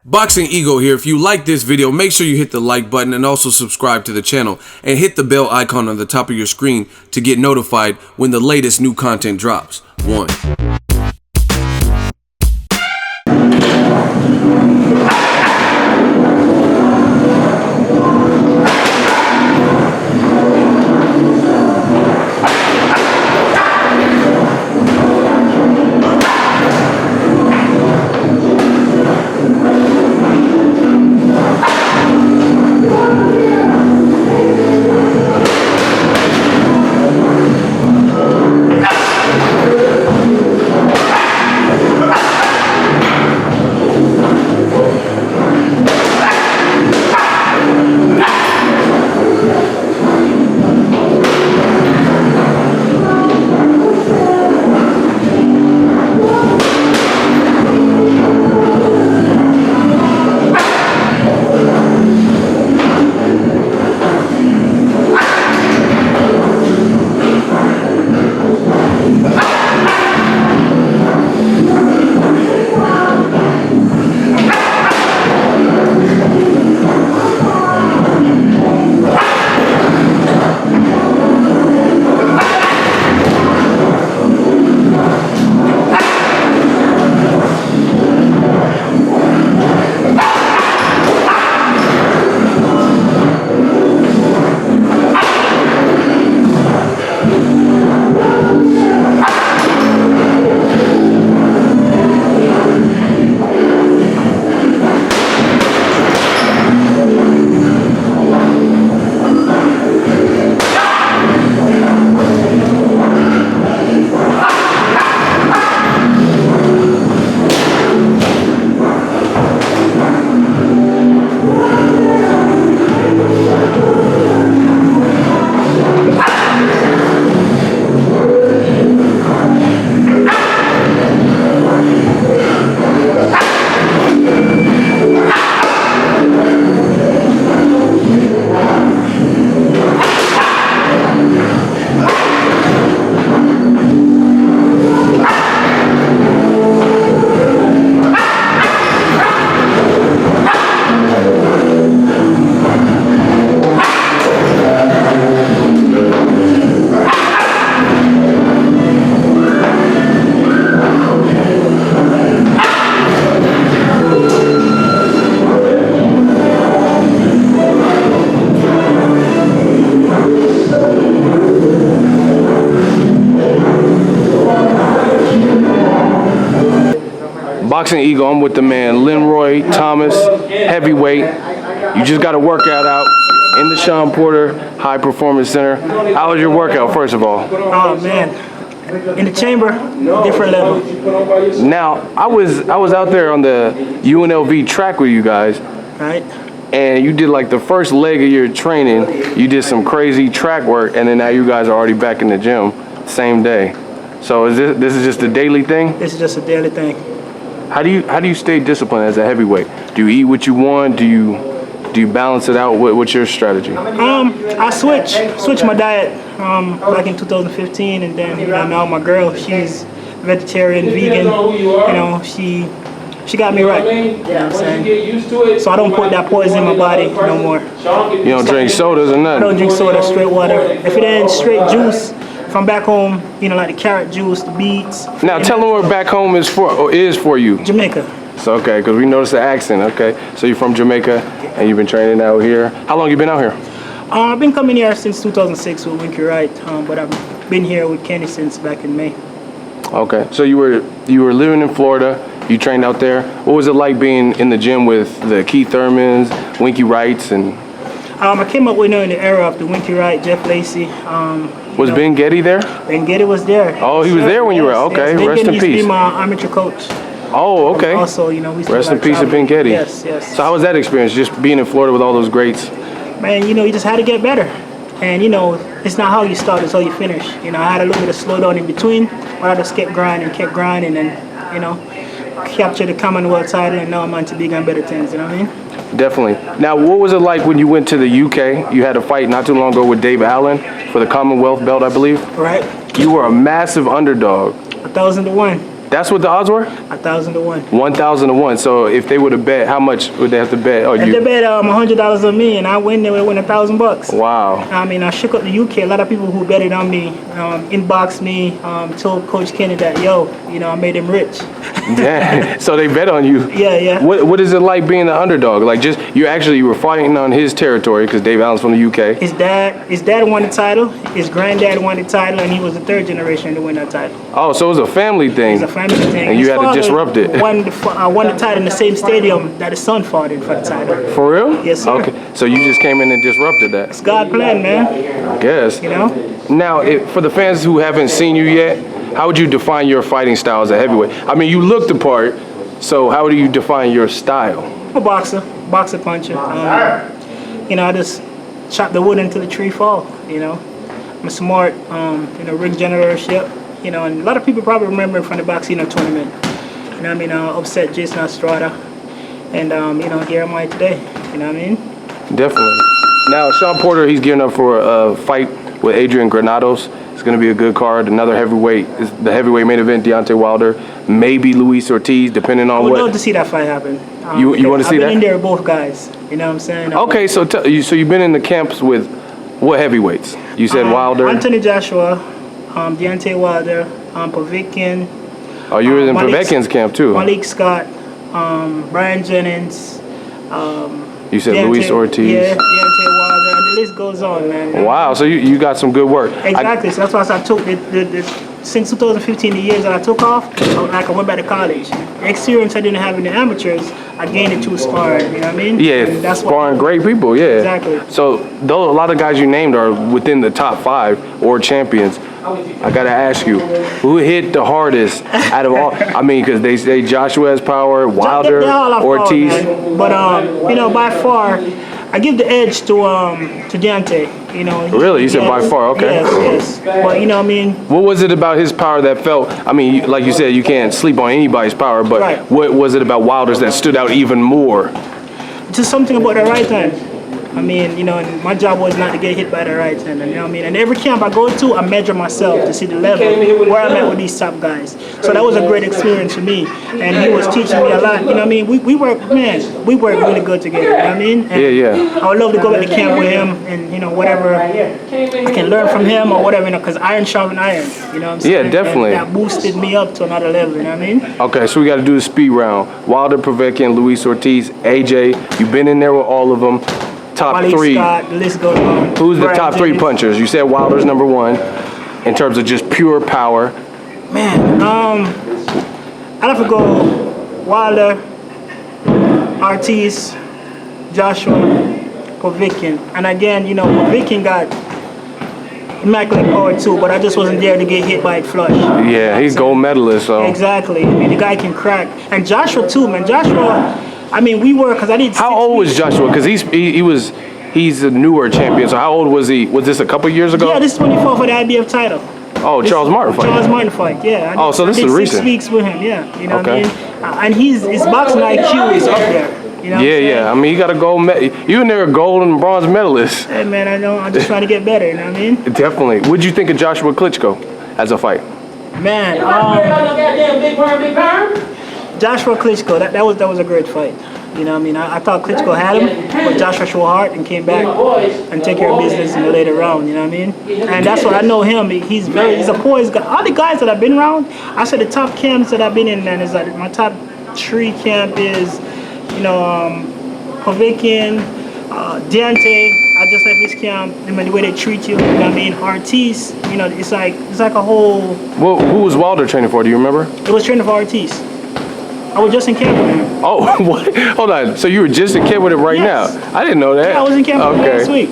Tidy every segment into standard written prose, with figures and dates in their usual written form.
Boxingego here. If you like this video, make sure you hit the like button and also subscribe to the channel and hit the bell icon on the top of your screen to get notified when the latest new content drops. 1. Boxingego, I'm with the man Lenroy Thomas, heavyweight. You just got a workout out in the Shawn Porter High Performance Center. How was your workout, first of all? Oh man, in the chamber, different level. Now, I was out there on the UNLV track with you guys, Right. and you did like the first leg of your training. You did some crazy track work, and then now you guys are already back in the gym, same day. So is this is just a daily thing? This is just a daily thing. How do you stay disciplined as a heavyweight? Do you eat what you want? Do you balance it out? What's your strategy? I switched my diet back in 2015, and then now my girl, she's vegetarian, vegan. You know, she got me right. You know what I'm saying? So I don't put that poison in my body no more. You don't drink sodas or nothing? I don't drink soda, straight water. If it ain't straight juice from back home, you know, like the carrot juice, the beets. Now tell them where back home is for you. Jamaica. So okay, because we noticed the accent. Okay, so you're from Jamaica and you've been training out here. How long you been out here? I've been coming here since 2006 with Winky Wright, but I've been here with Kenny since back in May. Okay, so you were living in Florida. You trained out there. What was it like being in the gym with the Keith Thurmans, Winky Wrights, and? I came up with in the era of the Winky Wright, Jeff Lacey. Was Ben Getty there? Ben Getty was there. Oh, he was there when you were, okay, yes. rest in peace. He used to be my amateur coach. Oh, okay. Also, you know, we rest in peace to Ben Getty. Yes, yes. So how was that experience, just being in Florida with all those greats? Man, you know, you just had to get better. And, you know, it's not how you start, it's how you finish. You know, I had a little bit of slowdown in between, but I just kept grinding, and, you know, captured the Commonwealth title, and now I'm on to bigger and better things, you know what I mean? Definitely. Now, what was it like when you went to the UK? You had a fight not too long ago with Dave Allen for the Commonwealth belt, I believe. Right. You were a massive underdog. 1,000 to 1. That's what the odds were? 1,000 to 1. 1,000 to 1. So if they would have bet, how much would they have to bet? Oh, if they bet $100 on me and I win, they would win $1,000. Wow. I mean, I shook up the UK. A lot of people who betted on me inboxed me, told Coach Kenny that, yo, you know, I made him rich. Damn. So they bet on you. Yeah, yeah. What is it like being the underdog? Like, just you were fighting on his territory because Dave Allen's from the UK. His dad won the title. His granddad won the title, and he was the third generation to win that title. Oh, so it was a family thing. It was a family thing. And you had to disrupt it. Won the title in the same stadium that his son fought in for the title. For real? Yes, sir. Okay. So you just came in and disrupted that. It's God's plan, man. I guess. You know. Now, for the fans who haven't seen you yet, how would you define your fighting style as a heavyweight? I mean, you look the part. So how do you define your style? I'm a boxer puncher. You know, I just chop the wood until the tree fall. You know, I'm smart. You know, ring generalship. You know, and a lot of people probably remember from the Boxingego tournament. You know what I mean? Upset Jason Estrada. And, you know, here am I today. You know what I mean? Definitely. Now, Shawn Porter, he's gearing up for a fight with ADRIAN Granados. It's going to be a good card. Another heavyweight. Is the heavyweight main event, Deontay Wilder. Maybe Luis Ortiz, depending on what. I would love to see that fight happen. You want to see that? I've been in there with both guys. You know what I'm saying? Okay, so so you've been in the camps with what heavyweights? You said Wilder. Anthony Joshua, Deontay Wilder, POVETKIN. Oh, you were in POVETKIN's camp too. Malik Scott, Brian Jennings. You said Luis Ortiz. Yeah, Deontay Wilder, and the list goes on, man. Wow, so you got some good work. Exactly, so that's why I took since 2015, the years that I took off, I went back to college. The experience I didn't have in the amateurs, I gained it through Sparred, you know what I mean? Yeah, that's sparring great people, yeah. Exactly. So a lot of guys you named are within the top 5 or champions. I gotta ask you, who hit the hardest out of all? I mean, because they say Joshua has power, Wilder, Ortiz. Power, but you know, by far, I give the edge to Deontay. You know. Really, you said by far, okay. Yes. But you know, what I mean. What was it about his power that felt? I mean, like you said, you can't sleep on anybody's power. But right. What was it about Wilder's that stood out even more? Just something about the right hand. I mean, you know, and my job was not to get hit by the right hand, you know what I mean? And every camp I go to, I measure myself to see the level where I'm at with these top guys. So that was a great experience for me, and he was teaching me a lot, you know what I mean? We work really good together, you know what I mean? And yeah. I would love to go back to camp with him, and, you know, whatever I can learn from him or whatever, you know, because iron sharpens iron, you know what I'm saying? Yeah, definitely. And that boosted me up to another level, you know what I mean? Okay, so we got to do the speed round. Wilder, POVETKIN, Luis Ortiz, AJ, you've been in there with all of them. Top Malik 3. Scott, the list goes on. Who's the top 3 punchers? You said Wilder's number 1 in terms of just pure power. Man, I'd have to go Wilder, Ortiz, Joshua, POVETKIN. And again, you know, POVETKIN got immaculate power too, but I just wasn't there to get hit by it flush. Yeah, he's gold medalist, so. Exactly. I mean, the guy can crack. And Joshua too, man. Joshua, I mean, we were, because I did. How old was Joshua? Because he's a newer champion. So how old was he? Was this a couple years ago? Yeah, this is when he fought for the IBF title. Oh, Charles Martin fight. Charles Martin fight, yeah. Oh, so this is recent. 6 weeks with him, yeah. You know what I mean? And his boxing IQ is up there. You know yeah. I mean, you got a gold medal. You and there a gold and bronze medalist. Hey, man, I know. I'm just trying to get better, you know what I mean? Definitely. What'd you think of Joshua Klitschko as a fight? Man, Joshua Klitschko, that was a great fight. You know what I mean? I thought Klitschko had him, but Joshua showed heart and came back and take care of business in the later round, you know what I mean? And that's what I know him. He's a poised guy. All the guys that I've been around, I said the top camps that I've been in, man, is like my top 3 camp is, you know, POVETKIN, Deontay. I just like his camp, I mean, the way they treat you, you know what I mean? Ortiz, you know, it's like a whole. Well, who was Wilder training for? Do you remember? It was training for Ortiz. I was just in camp with him. Oh, what? Hold on. So you were just in camp with him right now? I didn't know that. Yeah, I was in camp with him last week.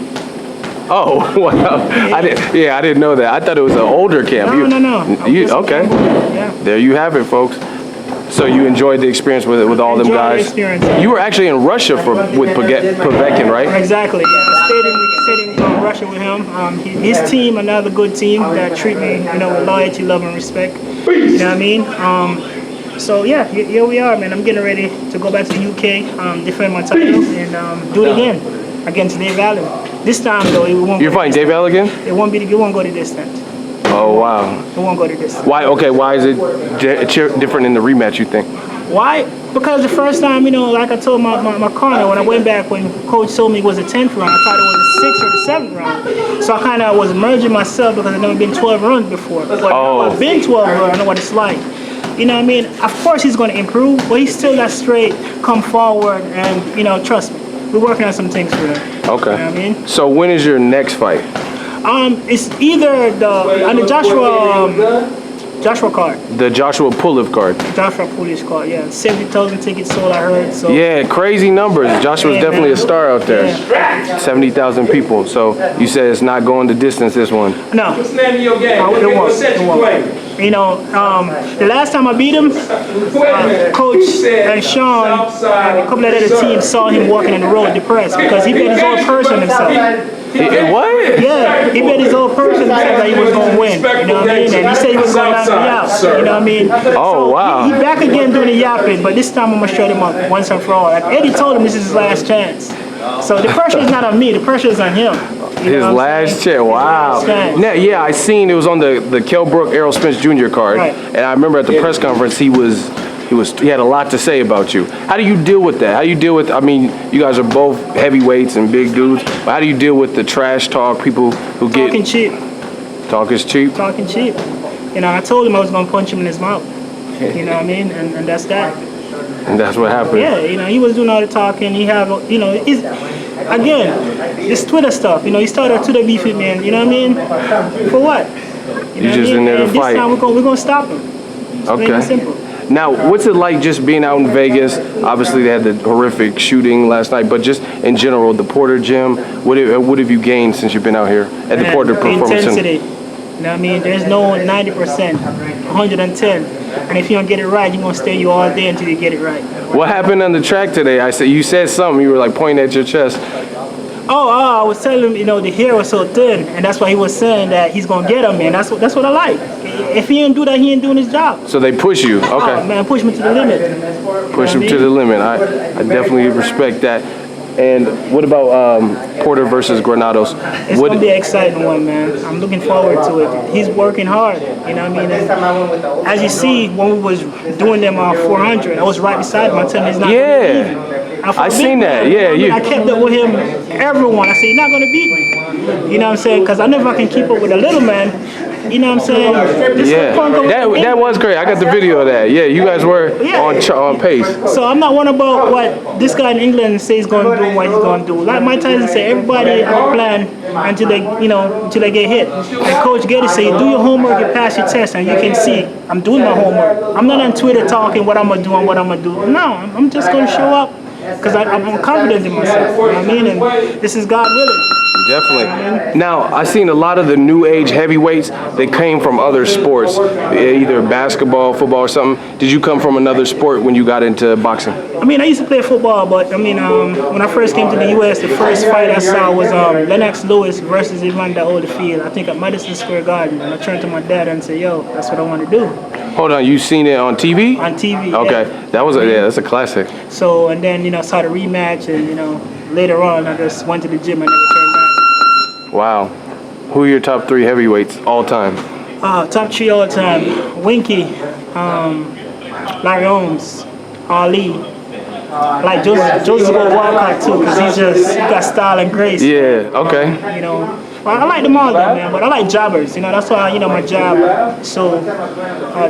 Oh, wow. I didn't know that. I thought it was an older camp. No. Okay. Yeah. There you have it, folks. So you enjoyed the experience with all them guys? You were actually in Russia with POVETKIN, right? Exactly. Yeah. I stayed in Russia with him. His team, another good team that treat me, you know, with loyalty, love, and respect. You know what I mean? So yeah, here we are, man. I'm getting ready to go back to the UK, defend my title, and do it again against Dave Allen. This time though, it won't. You're fighting Dave Allen again? It won't go the distance. Oh, wow. We won't go the distance. Why? Okay, why is it different in the rematch, you think? Why? Because the first time, you know, like I told my corner, when I went back, when coach told me it was the 10th round, I thought it was the 6th or the 7th round. So I kind of was merging myself because I've never been 12 runs before. But now I've been 12 runs, I know what it's like. You know what I mean? Of course he's going to improve, but he's still that straight, come forward, and, you know, trust me, we're working on some things for him. Okay. You know what I mean? So when is your next fight? It's either on the Joshua card. The Joshua Pulev card. Joshua Pulev card, yeah. 70,000 tickets sold, I heard. So. Yeah, crazy numbers. Joshua's definitely a star out there. Yeah. 70,000 people. So you said it's not going the distance, this one? No. What's the name of your game? It won't. You know, the last time I beat him, Coach and SHAWN and a couple of other teams saw him walking on the road depressed because he bet his old purse on himself. What? Yeah, he bet his old purse on himself that he was going to win. You know what I mean? And he said he was going to knock me out. You know what I mean? Oh, wow. He back again doing the yapping, but this time I'm going to shut him up once and for all. Like Eddie told him this is his last chance. So the pressure is not on me, the pressure is on him. His last chance, wow. Now, yeah, I seen it was on the Kell Brook Errol Spence Jr. card, and I remember at the press conference he had a lot to say about you. How do you deal with that? How do you deal with? I mean, you guys are both heavyweights and big dudes. But how do you deal with the trash talk? People who get talking cheap. Talk is cheap. Talking cheap. You know, I told him I was gonna punch him in his mouth. You know what I mean? And that's that. And that's what happened. Yeah, you know, he was doing all the talking. He have, you know, again, this Twitter stuff. You know, he started a Twitter beef with me, and you know what I mean? For what? You know just in there to fight. This time we're gonna stop him. It's plain and simple. Now, what's it like just being out in Vegas? Obviously, they had the horrific shooting last night, but just in general, the Porter Gym. What have you gained since you've been out here at the Porter Performance Center? Intensity. You know what I mean? There's no 90%, 110. And if you don't get it right, you're going to stay you all day until you get it right. What happened on the track today? You said something. You were like pointing at your chest. I was telling him, you know, the hair was so thin, and that's why he was saying that he's going to get him, man. That's what I like. If he didn't do that, he ain't doing his job. So they push you. Okay. Oh, man, push me to the limit. Push him to the limit. I definitely respect that. And what about Porter versus Granados? It's going to be an exciting one, man. I'm looking forward to it. He's working hard, you know what I mean? And as you see, when we was doing them 400, I was right beside him. I told him he's not going to beat me. I seen that, yeah. I kept up with him, everyone. I said, you're not going to beat me. You know what I'm saying? Because I know if I can keep up with a little man, you know what I'm saying? That was great. I got the video of that. Yeah, you guys were on pace. So I'm not worried about what this guy in England says he's going to do and what he's going to do. Like Mike Tyson said, everybody have a plan until they get hit. And Coach Getty said, do your homework, you pass your test, and you can see I'm doing my homework. I'm not on Twitter talking what I'm going to do and what I'm going to do. No, I'm just going to show up because I'm confident in myself. You know what I mean? And this is God willing. Definitely. Now, I've seen a lot of the new age heavyweights, they came from other sports, either basketball, football, or something. Did you come from another sport when you got into boxing? I mean, I used to play football, but I mean, when I first came to the U.S., the first fight I saw was Lennox Lewis versus Evander Holyfield, I think at Madison Square Garden. And I turned to my dad and said, yo, that's what I want to do. Hold on, you seen it on TV? On TV, okay. Yeah. That's a classic. So, and then, I saw the rematch, and, later on, I just went to the gym and never turned back. Wow. Who are your top 3 heavyweights all time? Top 3 all time. Winky, Larry Holmes, Ali. Like Joseph Walcott too, because he got style and grace. Yeah, okay. I like them all, man, but I like jobbers. That's why, my job is so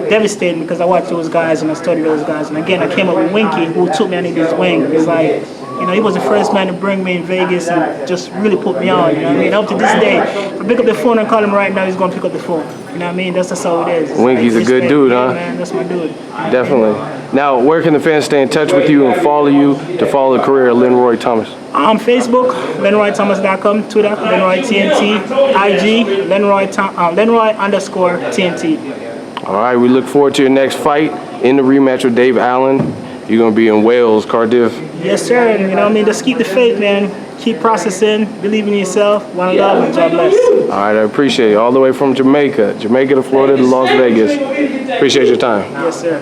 devastating, because I watch those guys and I study those guys. And again, I came up with Winky, who took me under his wing. It's like, he was the first man to bring me in Vegas and just really put me on. You know what I mean? Up to this day, if I pick up the phone and call him right now, he's going to pick up the phone. You know what I mean? That's how it is. Winky's a good dude, huh? Yeah, man, that's my dude. Definitely. Now, where can the fans stay in touch with you and follow you to follow the career of Lenroy Thomas? Facebook, LenroyThomas.com, Twitter, Lenroy TNT, IG, Lenroy_TNT. All right, we look forward to your next fight in the rematch with Dave Allen. You're going to be in Wales, Cardiff. Yes, sir. And, just keep the faith, man. Keep processing, believe in yourself. One love and God bless. All right, I appreciate it. All the way from Jamaica to Florida to Las Vegas. Appreciate your time. Yes, sir.